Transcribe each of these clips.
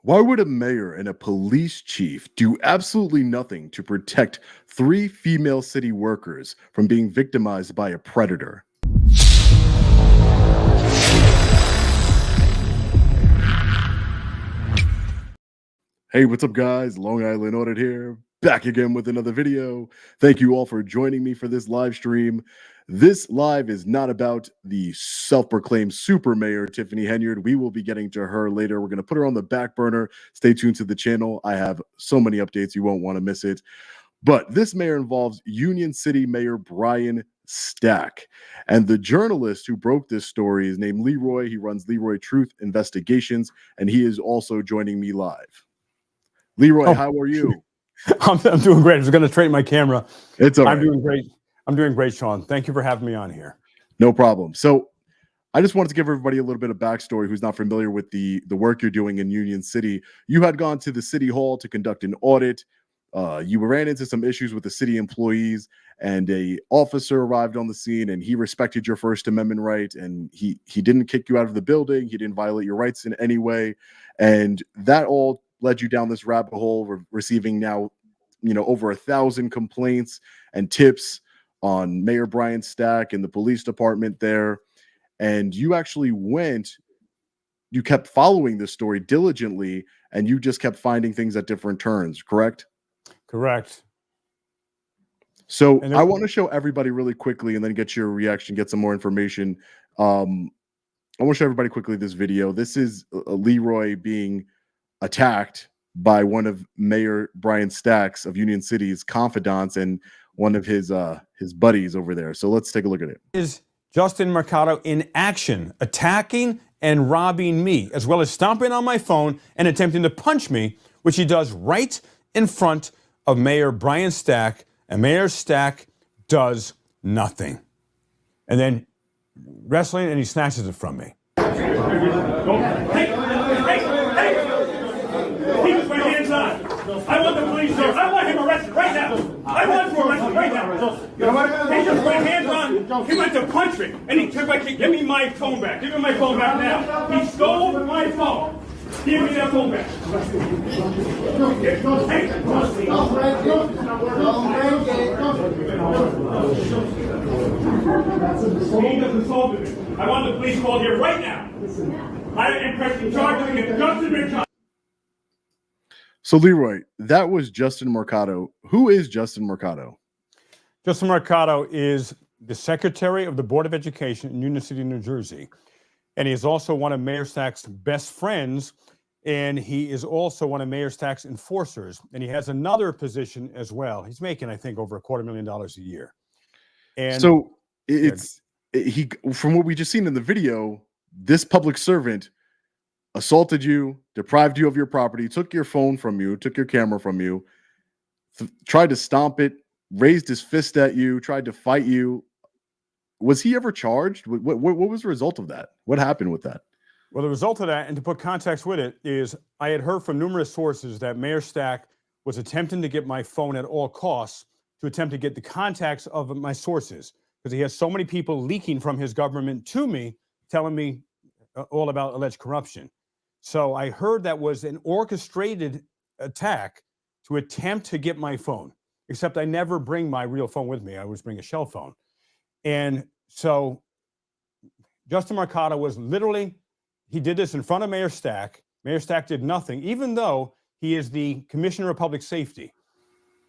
Why would a mayor and a police chief do absolutely nothing to protect 3 female city workers from being victimized by a predator? Hey, what's up, guys? Long Island Audit here, back again with another video. Thank you all for joining me for this live stream. This live is not about the self-proclaimed super mayor, Tiffany Henyard. We will be getting to her later. We're going to put her on the back burner. Stay tuned to the channel. I have so many updates. You won't want to miss it. But this mayor involves Union City Mayor Brian Stack. And the journalist who broke this story is named Leroy. He runs Leroy Truth Investigations, and he is also joining me live. Leroy, how are you? I'm doing great. I was going to trade my camera. It's all right. I'm doing great. I'm doing great, Sean. Thank you for having me on here. No problem. So I just wanted to give everybody a little bit of backstory who's not familiar with the work you're doing in Union City. You had gone to the city hall to conduct an audit. You ran into some issues with the city employees, and a officer arrived on the scene, and he respected your First Amendment right, and he didn't kick you out of the building. He didn't violate your rights in any way, and that all led you down this rabbit hole. We're receiving now, over 1,000 complaints and tips on Mayor Brian Stack and the police department there. And you actually you kept following this story diligently, and you just kept finding things at different turns, correct? Correct. So I want to show everybody really quickly and then get your reaction, get some more information. I want to show everybody quickly this video. This is Leroy being attacked by one of Mayor Brian Stack's of Union City's confidants and one of his buddies over there. So let's take a look at it. Is Justin Marcado in action, attacking and robbing me, as well as stomping on my phone and attempting to punch me, which he does right in front of Mayor Brian Stack, and Mayor Stack does nothing. And then wrestling, and he snatches it from me. I want the police, sir. I want him arrested right now. I want him arrested right now. You know what? He just put hands on. He went to punch me, and he took my key. Give me my phone back. Give me my phone back now. He stole my phone. Give me that phone back. He doesn't solve it. I want the police called here right now. I am pressing charges against Justin Marcado. So Leroy, that was Justin Marcado. Who is Justin Marcado? Justin Marcado is the secretary of the Board of Education in Union City, New Jersey. And he is also one of Mayor Stack's best friends. And he is also one of Mayor Stack's enforcers. And he has another position as well. He's making, I think, over $250,000 a year. And so from what we just seen in the video, this public servant assaulted you, deprived you of your property, took your phone from you, took your camera from you, tried to stomp it, raised his fist at you, tried to fight you. Was he ever charged? What was the result of that? What happened with that? Well, the result of that, and to put context with it, is I had heard from numerous sources that Mayor Stack was attempting to get my phone at all costs to attempt to get the contacts of my sources, because he has so many people leaking from his government to me, telling me all about alleged corruption. So I heard that was an orchestrated attack to attempt to get my phone, except I never bring my real phone with me. I always bring a shell phone. And so Justin Marcado was literally, he did this in front of Mayor Stack. Mayor Stack did nothing, even though he is the Commissioner of Public Safety.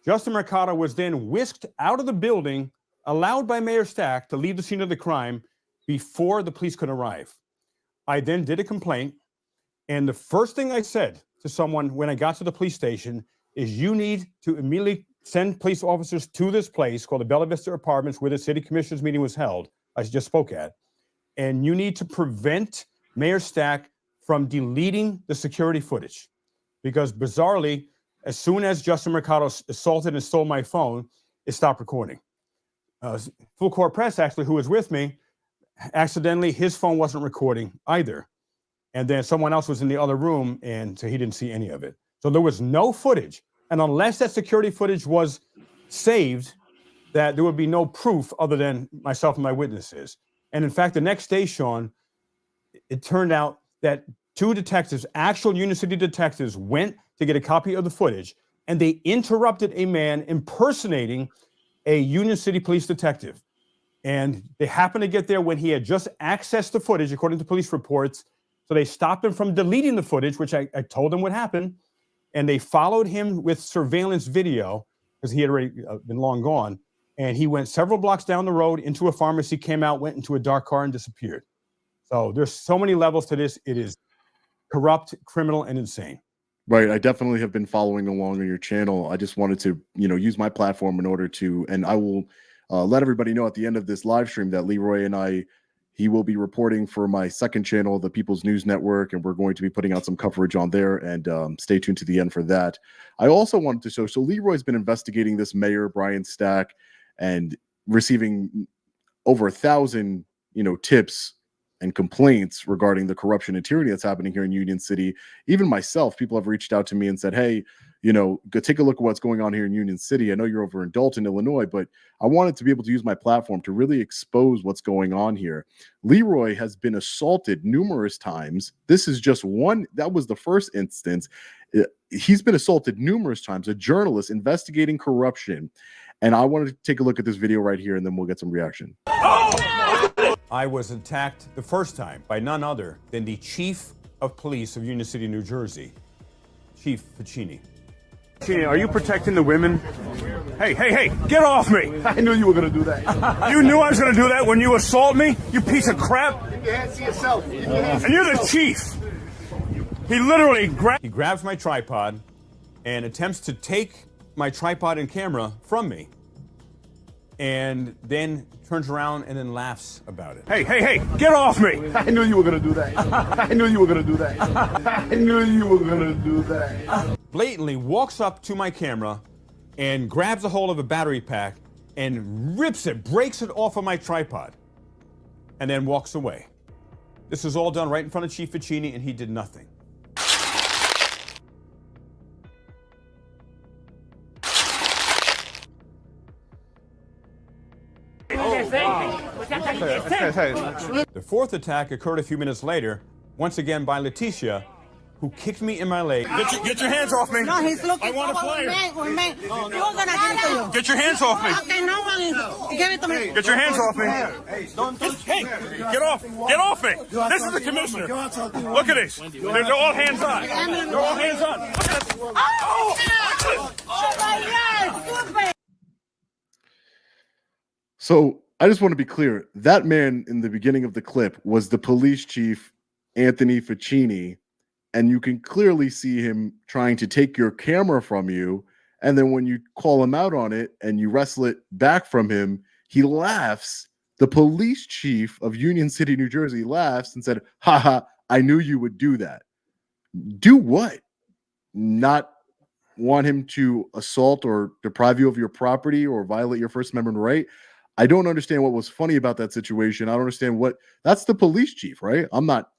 Justin Marcado was then whisked out of the building, allowed by Mayor Stack to leave the scene of the crime before the police could arrive. I then did a complaint. And the first thing I said to someone when I got to the police station is, you need to immediately send police officers to this place called the Bella Vista Apartments, where the city commissioners meeting was held, I just spoke at. And you need to prevent Mayor Stack from deleting the security footage. Because bizarrely, as soon as Justin Marcado assaulted and stole my phone, it stopped recording. Full court press, actually, who was with me, accidentally, his phone wasn't recording either. And then someone else was in the other room, and so he didn't see any of it. So there was no footage. And unless that security footage was saved, that there would be no proof other than myself and my witnesses. And in fact, the next day, Sean, it turned out that 2 detectives, actual Union City detectives, went to get a copy of the footage, and they interrupted a man impersonating a Union City police detective. And they happened to get there when he had just accessed the footage, according to police reports. So they stopped him from deleting the footage, which I told them would happen. And they followed him with surveillance video because he had already been long gone. And he went several blocks down the road into a pharmacy, came out, went into a dark car, and disappeared. So there's so many levels to this. It is corrupt, criminal, and insane. Right. I definitely have been following along on your channel. I just wanted to, use my platform in order to, and I will let everybody know at the end of this live stream that Leroy and he will be reporting for my second channel, the People's News Network, and we're going to be putting out some coverage on there, and stay tuned to the end for that. I also wanted to show, so Leroy's been investigating this mayor, Brian Stack, and receiving over 1,000, tips and complaints regarding the corruption and tyranny that's happening here in Union City. Even myself, people have reached out to me and said, hey, go take a look at what's going on here in Union City. I know you're over in Dalton, Illinois, but I wanted to be able to use my platform to really expose what's going on here. Leroy has been assaulted numerous times. This is just one. That was the first instance. He's been assaulted numerous times, a journalist investigating corruption. And I wanted to take a look at this video right here, and then we'll get some reaction. I was attacked the first time by none other than the chief of police of Union City, New Jersey, Chief Ficini. Ficini, are you protecting the women? Hey, get off me! I knew you were going to do that. You knew I was going to do that when you assault me? You piece of crap! Keep your hands to yourself. And you're the chief! He literally He grabs my tripod and attempts to take my tripod and camera from me, and then turns around and then laughs about it. Hey, get off me! I knew you were going to do that. I knew you were going to do that. I knew you were going to do that. Blatantly walks up to my camera and grabs a hold of a battery pack and rips it, breaks it off of my tripod, and then walks away. This was all done right in front of Chief Ficini, and he did nothing. The fourth attack occurred a few minutes later, once again by Leticia, who kicked me in my leg. Get your hands off me! No, he's looking I want a for flyer! me. You're gonna give it to you. Get your hands off me! Okay, no one is. Give it to me. Get your hands off me! Hey, get off! Get off me! This is the commissioner! Look at this! They're all hands on! They're all hands on! Look at this! Oh my God, stupid! So I just want to be clear. That man in the beginning of the clip was the police chief, Anthony Ficini, and you can clearly see him trying to take your camera from you. And then when you call him out on it and you wrestle it back from him, he laughs. The police chief of Union City, New Jersey laughs and said, haha, I knew you would do that. Do what? Not want him to assault or deprive you of your property or violate your First Amendment right? I don't understand what was funny about that situation. I don't understand that's the police chief, right? I'm not,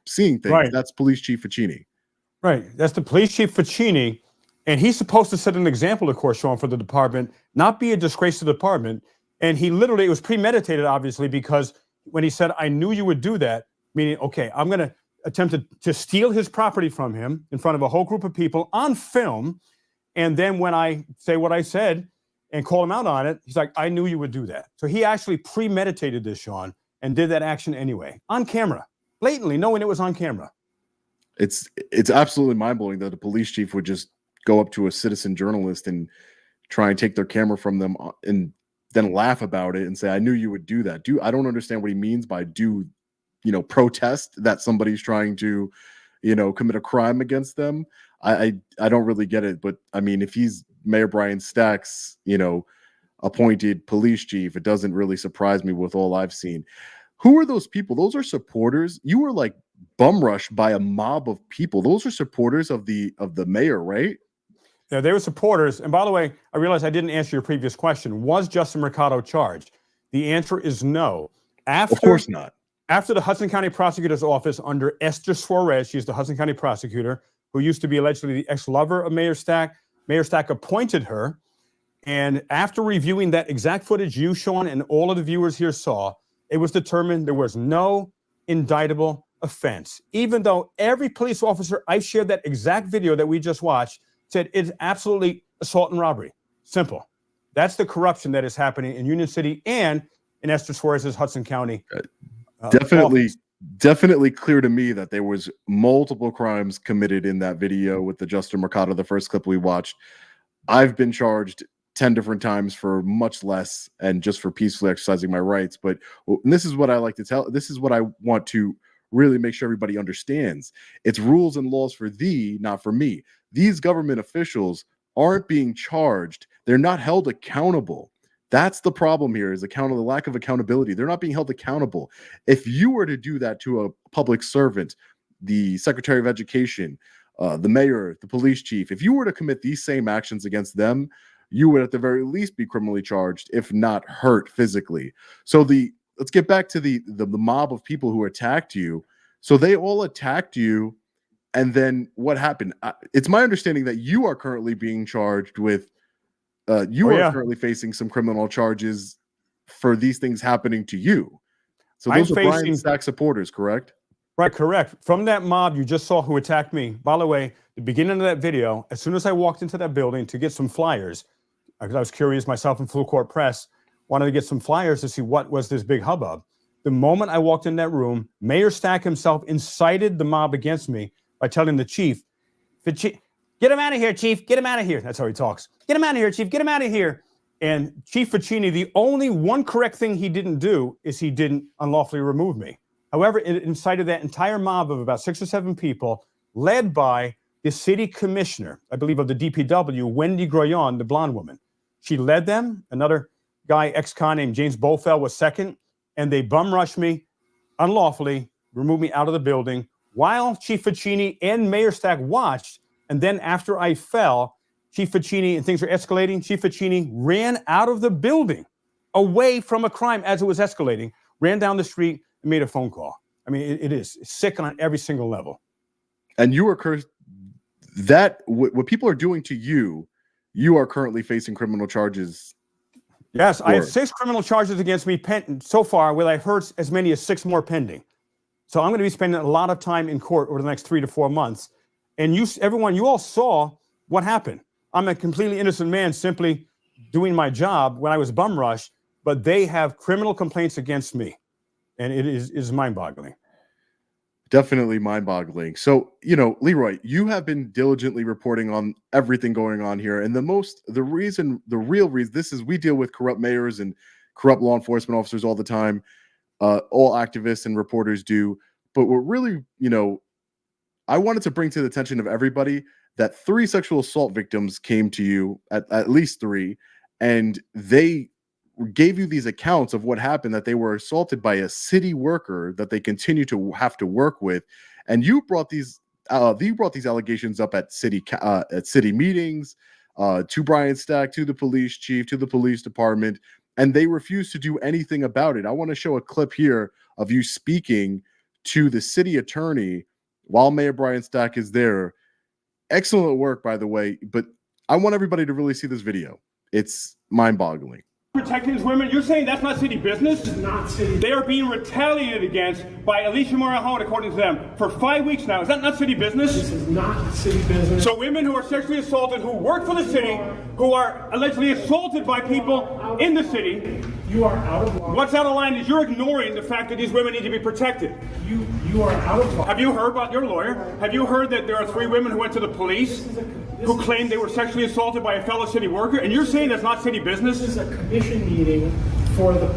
seeing things. Right. That's police chief Ficini. Right. That's the police chief Ficini. And he's supposed to set an example, of course, Sean, for the department, not be a disgrace to the department. And he literally, it was premeditated, obviously, because when he said, I knew you would do that, meaning, okay, I'm going to attempt to steal his property from him in front of a whole group of people on film. And then when I say what I said and call him out on it, he's like, I knew you would do that. So he actually premeditated this, Sean, and did that action anyway, on camera, blatantly, knowing it was on camera. It's absolutely mind-blowing that the police chief would just go up to a citizen journalist and try and take their camera from them and then laugh about it and say, I knew you would do that. I don't understand what he means by protest that somebody's trying to, commit a crime against them. I don't really get it. But I mean, if he's Mayor Brian Stack's, appointed police chief, it doesn't really surprise me with all I've seen. Who are those people? Those are supporters. You were like bum rushed by a mob of people. Those are supporters of the mayor, right? Yeah, they were supporters. And by the way, I realized I didn't answer your previous question. Was Justin Marcado charged? The answer is no. Of course not. After the Hudson County Prosecutor's Office under Esther Suarez, she's the Hudson County prosecutor, who used to be allegedly the ex-lover of Mayor Stack. Mayor Stack appointed her. And after reviewing that exact footage you, Sean, and all of the viewers here saw, it was determined there was no indictable offense, even though every police officer I've shared that exact video that we just watched said it's absolutely assault and robbery. Simple. That's the corruption that is happening in Union City and in Esther Suarez's Hudson County. Definitely clear to me that there was multiple crimes committed in that video with the Justin Marcado, the first clip we watched. I've been charged 10 different times for much less and just for peacefully exercising my rights. But this is what I like to tell. This is what I want to really make sure everybody understands. It's rules and laws for thee, not for me. These government officials aren't being charged. They're not held accountable. That's the problem here, is the lack of accountability. They're not being held accountable. If you were to do that to a public servant, the Secretary of Education, the mayor, the police chief, if you were to commit these same actions against them, you would at the very least be criminally charged, if not hurt physically. So let's get back to the mob of people who attacked you. So they all attacked you, and then what happened? It's my understanding that you are currently being charged with currently facing some criminal charges for these things happening to you. So those are Brian Stack supporters, correct? Right, correct. From that mob you just saw who attacked me. By the way, the beginning of that video, as soon as I walked into that building to get some flyers, because I was curious myself in full court press, wanted to get some flyers to see what was this big hubbub. The moment I walked in that room, Mayor Stack himself incited the mob against me by telling the chief, get him out of here, chief, get him out of here. That's how he talks. Get him out of here, chief, get him out of here. And Chief Ficini, the only one correct thing he didn't do is he didn't unlawfully remove me. However, it incited that entire mob of about 6 or 7 people, led by the city commissioner, I believe of the DPW, Wendy Groyon, the blonde woman. She led them. Another guy, ex-con named James Bofell, was second. And they bum rushed me unlawfully, removed me out of the building while Chief Ficini and Mayor Stack watched. And then after I fell, Chief Ficini, and things were escalating, Chief Ficini ran out of the building away from a crime as it was escalating, ran down the street and made a phone call. I mean, it is sick on every single level. And you are cursed. What people are doing to you, you are currently facing criminal charges. Yes, I have 6 criminal charges against me so far, where I've heard as many as 6 more pending. So I'm going to be spending a lot of time in court over the next 3 to 4 months. And everyone, you all saw what happened. I'm a completely innocent man simply doing my job when I was bum rushed, but they have criminal complaints against me. And it is mind-boggling. Definitely mind-boggling. So, Leroy, you have been diligently reporting on everything going on here. And the real reason, this is, we deal with corrupt mayors and corrupt law enforcement officers all the time. All activists and reporters do. But what really, I wanted to bring to the attention of everybody that 3 sexual assault victims came to you, at least 3, and they gave you these accounts of what happened, that they were assaulted by a city worker that they continue to have to work with. And you brought these allegations up at city meetings, to Brian Stack, to the police chief, to the police department, and they refused to do anything about it. I want to show a clip here of you speaking to the city attorney while Mayor Brian Stack is there. Excellent work, by the way, but I want everybody to really see this video. It's mind-boggling. Protecting these women, you're saying that's not city business? This is not city. They are being retaliated against by Alicia Morahan, according to them, for 5 weeks now. Is that not city business? This is not city business. So women who are sexually assaulted, who work for the city, who are allegedly assaulted by people in the city. You are out of line. What's out of line is you're ignoring the fact that these women need to be protected. You are out of line. Have you heard about your lawyer? Have you heard that there are 3 women who went to the police who claimed they were sexually assaulted by a fellow city worker? And you're saying that's not city business? This is a commission meeting for the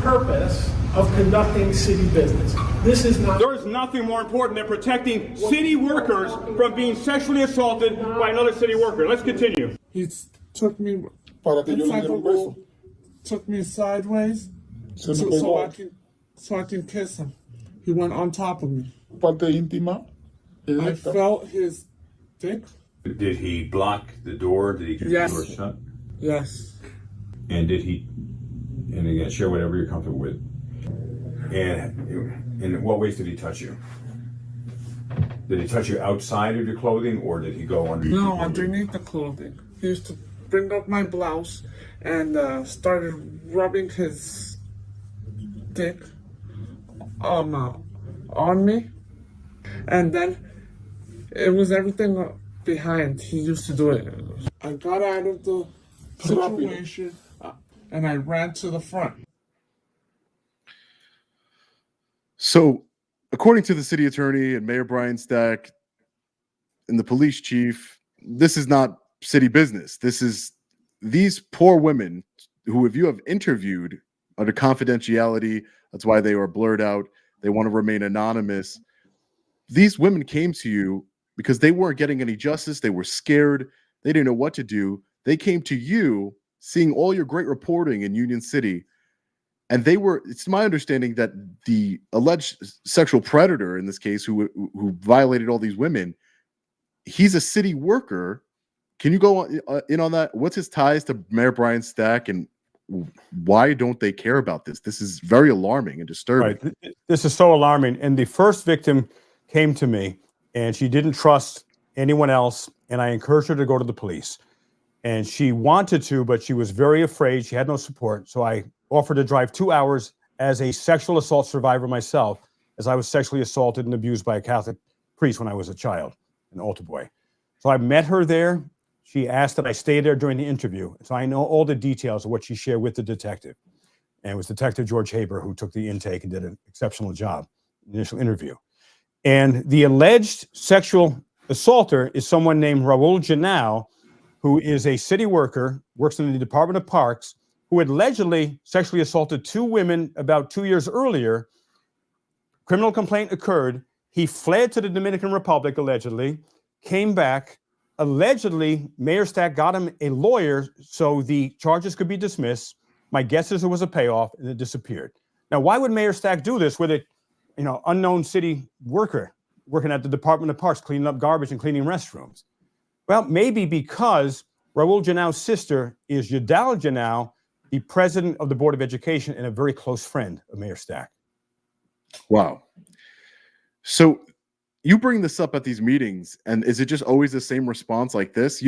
purpose of conducting city business. This is not. There is nothing more important than protecting city workers from being sexually assaulted by another city worker. Let's continue. He took me took me sideways so I can kiss him. He went on top of me. Parte íntima. I felt his dick. Did he block the door? Did he keep the door shut? Yes. And did he, and again, share whatever you're comfortable with. And in what ways did he touch you? Did he touch you outside of your clothing, or did he go underneath? No, underneath the clothing. He used to bring up my blouse and started rubbing his dick on me, and then it was everything behind. He used to do it. I got out of the situation and I ran to the front. So, according to the city attorney and Mayor Brian Stack and the police chief, this is not city business. This is these poor women who, if you have interviewed under confidentiality, that's why they were blurred out. They want to remain anonymous. These women came to you because they weren't getting any justice. They were scared. They didn't know what to do. They came to you seeing all your great reporting in Union City. And they were, it's my understanding that the alleged sexual predator in this case, who violated all these women, he's a city worker. Can you go in on that? What's his ties to Mayor Brian Stack, and why don't they care about this? This is very alarming and disturbing. Right. This is so alarming. And the first victim came to me, and she didn't trust anyone else, and I encouraged her to go to the police. And she wanted to, but she was very afraid. She had no support. So I offered to drive 2 hours as a sexual assault survivor myself, as I was sexually assaulted and abused by a Catholic priest when I was a child, an altar boy. So I met her there. She asked that I stay there during the interview. So I know all the details of what she shared with the detective. And it was Detective George Haber who took the intake and did an exceptional job in the initial interview. And the alleged sexual assaulter is someone named Raul Janau, who is a city worker, works in the Department of Parks, who had allegedly sexually assaulted 2 women about 2 years earlier. Criminal complaint occurred. He fled to the Dominican Republic, allegedly, came back. Allegedly, Mayor Stack got him a lawyer so the charges could be dismissed. My guess is it was a payoff, and it disappeared. Now, why would Mayor Stack do this with a unknown city worker working at the Department of Parks, cleaning up garbage and cleaning restrooms? Well, maybe because Raul Janau's sister is Yadal Janau, the president of the Board of Education and a very close friend of Mayor Stack. Wow. So you bring this up at these meetings, and is it just always the same response like this?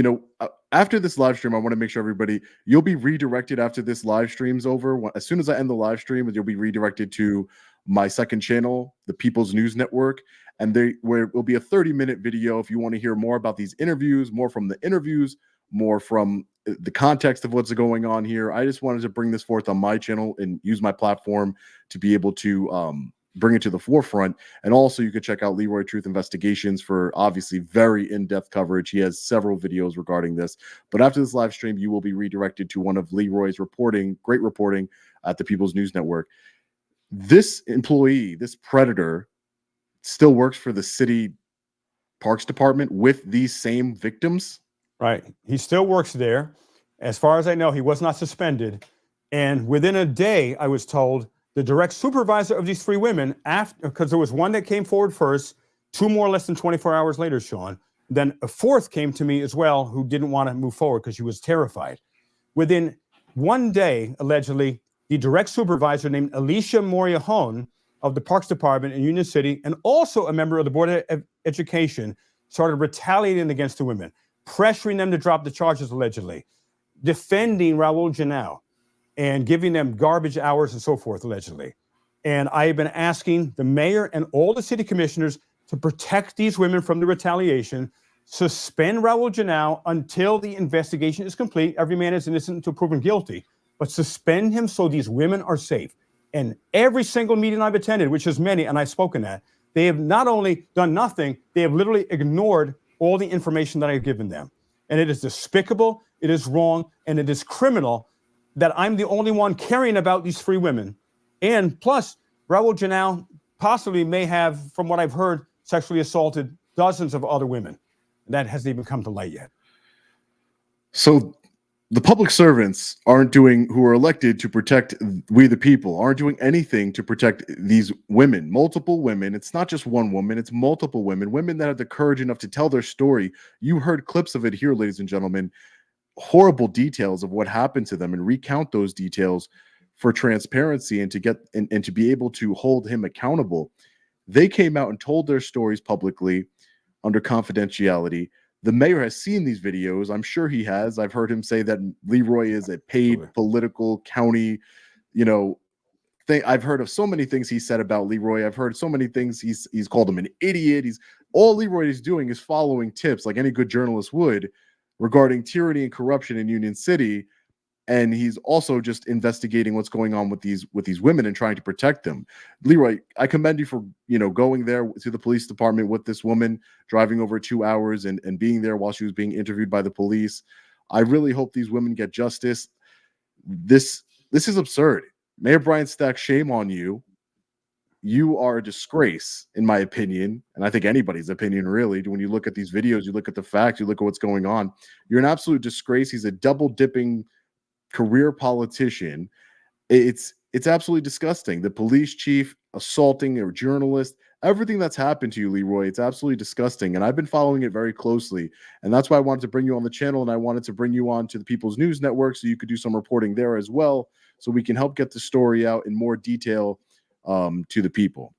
After this live stream, I want to make sure everybody, you'll be redirected after this live stream's over. As soon as I end the live stream, you'll be redirected to my second channel, the People's News Network, and where it will be a 30-minute video if you want to hear more about these interviews, more from the interviews, more from the context of what's going on here. I just wanted to bring this forth on my channel and use my platform to be able to bring it to the forefront. And also you can check out Leroy Truth Investigations for obviously very in-depth coverage. He has several videos regarding this. But after this live stream, you will be redirected to one of Leroy's great reporting at the People's News Network. This employee, this predator, still works for the city parks department with these same victims? Right. He still works there. As far as I know, he was not suspended. And within a day, I was told, the direct supervisor of these 3 women, because there was one that came forward first, 2 more less than 24 hours later, Sean. Then a 4th came to me as well, who didn't want to move forward because she was terrified. Within 1 day, allegedly, the direct supervisor named Alicia Moriajon of the Parks Department in Union City, and also a member of the Board of Education, started retaliating against the women, pressuring them to drop the charges, allegedly, defending Raul Janau, and giving them garbage hours and so forth, allegedly. And I have been asking the mayor and all the city commissioners to protect these women from the retaliation, suspend Raul Janau until the investigation is complete. Every man is innocent until proven guilty, but suspend him so these women are safe. And every single meeting I've attended, which is many, and I've spoken at, they have not only done nothing, they have literally ignored all the information that I've given them. And it is despicable, it is wrong, and it is criminal that I'm the only one caring about these 3 women. And plus, Raul Janau possibly may have, from what I've heard, sexually assaulted dozens of other women. And that hasn't even come to light yet. So the public servants who are elected to protect we the people, aren't doing anything to protect these women, multiple women. It's not just one woman, it's multiple women that have the courage enough to tell their story. You heard clips of it here, ladies and gentlemen, horrible details of what happened to them, and recount those details for transparency and to get and to be able to hold him accountable. They came out and told their stories publicly under confidentiality. The mayor has seen these videos. I'm sure he has. I've heard him say that Leroy is a paid political county, I've heard of so many things he said about Leroy. I've heard so many things he's called him an idiot. All Leroy is doing is following tips like any good journalist would regarding tyranny and corruption in Union City. And he's also just investigating what's going on with these women and trying to protect them. Leroy, I commend you for going there to the police department with this woman, driving over 2 hours and being there while she was being interviewed by the police. I really hope these women get justice. This is absurd. Mayor Brian Stack, shame on you. You are a disgrace, in my opinion, and I think anybody's opinion, really. When you look at these videos, you look at the facts, you look at what's going on. You're an absolute disgrace. He's a double-dipping career politician. It's absolutely disgusting. The police chief assaulting a journalist, everything that's happened to you, Leroy, it's absolutely disgusting. And I've been following it very closely. And that's why I wanted to bring you on the channel, and I wanted to bring you on to the People's News Network so you could do some reporting there as well, so we can help get the story out in more detail to the people.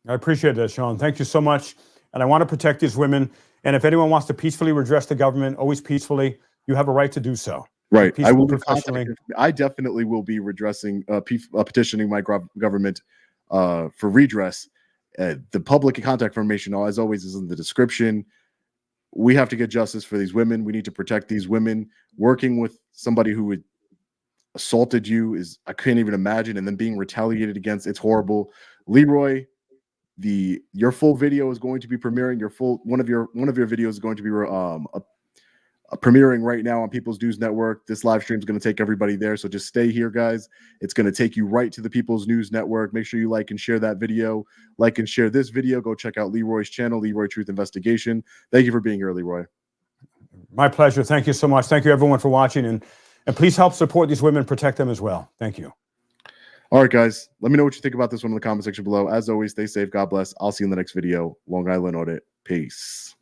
I appreciate that, Sean. Thank you so much. And I want to protect these women. And if anyone wants to peacefully redress the government, always peacefully, you have a right to do so. Right. I will professionally. I definitely will be redressing, petitioning my government for redress. The public contact information, as always, is in the description. We have to get justice for these women. We need to protect these women. Working with somebody who would assaulted you is, I can't even imagine, and then being retaliated against, it's horrible. Leroy, your full video is going to be premiering. One of your videos is going to be premiering right now on People's News Network. This live stream is going to take everybody there, so just stay here, guys. It's going to take you right to the People's News Network. Make sure you like and share that video, like and share this video. Go check out Leroy's channel, Leroy Truth Investigation. Thank you for being here, Leroy. My pleasure. Thank you so much. Thank you, everyone, for watching, and please help support these women, protect them as well. Thank you. All right, guys. Let me know what you think about this one in the comment section below. As always, stay safe. God bless. I'll see you in the next video. Long Island Audit. Peace.